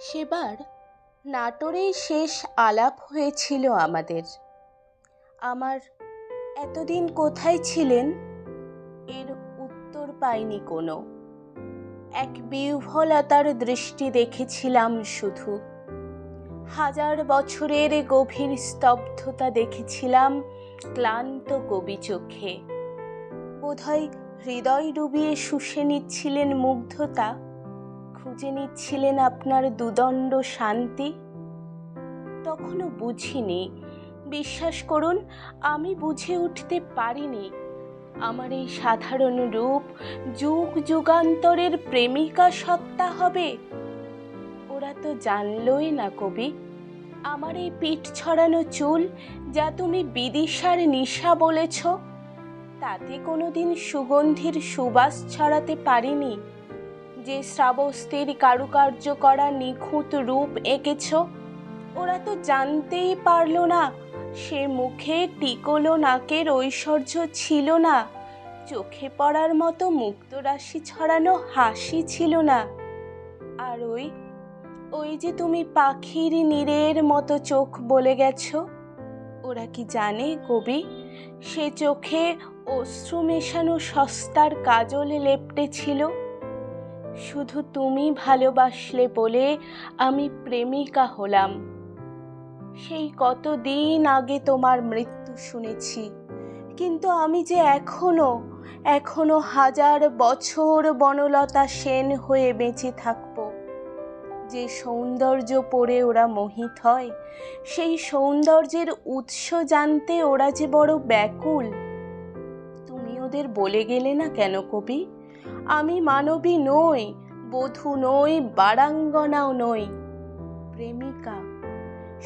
সেবার নাটোরেই শেষ আলাপ হয়েছিল আমাদের। আমার এতদিন কোথায় ছিলেন এর উত্তর পাইনি কোনো। এক বিহ্বলতার দৃষ্টি দেখেছিলাম শুধু, হাজার বছরের গভীর স্তব্ধতা দেখেছিলাম ক্লান্ত কবি চোখে। বোধহয় হৃদয় ডুবিয়ে শুষে নিচ্ছিলেন মুগ্ধতা, খুঁজে নিচ্ছিলেন আপনার দুদণ্ড শান্তি। তখনও বুঝিনি, বিশ্বাস করুন, আমি বুঝে উঠতে পারিনি আমার এই সাধারণ রূপ যুগ যুগান্তরের প্রেমিকা সত্তা হবে। ওরা তো জানলই না কবি, আমার এই পিঠ ছড়ানো চুল যা তুমি বিদিশার নিশা বলেছ, তাতে কোনোদিন সুগন্ধির সুবাস ছড়াতে পারিনি। যে শ্রাবস্তির কারুকার্য করা নিখুঁত রূপ এঁকেছ, ওরা তো জানতেই পারল না সে মুখে টিকলো নাকের ঐশ্বর্য ছিল না, চোখে পড়ার মতো মুক্তরাশি ছড়ানো হাসি ছিল না। আর ওই যে তুমি পাখির নীড়ের মতো চোখ বলে গেছো, ওরা কি জানে কবি সে চোখে অশ্রু মেশানো সস্তার কাজল লেপ্টে ছিল? শুধু তুমি ভালোবাসলে বলে আমি প্রেমিকা হলাম। সেই কতদিন আগে তোমার মৃত্যু শুনেছি, কিন্তু আমি যে এখনো হাজার বছর বনলতা সেন হয়ে বেঁচে থাকব। যে সৌন্দর্য পড়ে ওরা মোহিত হয়, সেই সৌন্দর্যের উৎস জানতে ওরা যে বড় ব্যাকুল। তুমি ওদের বলে গেলে না কেন কবি, আমি মানবী নই, বধূ নই, বারাঙ্গনাও নই, প্রেমিকা।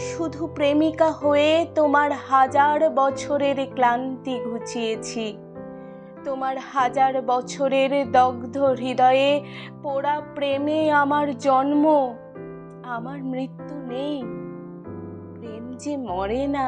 শুধু প্রেমিকা হয়ে তোমার হাজার বছরের ক্লান্তি ঘুচিয়েছি। তোমার হাজার বছরের দগ্ধ হৃদয়ে পোড়া প্রেমে আমার জন্ম, আমার মৃত্যু নেই। প্রেম যে মরে না।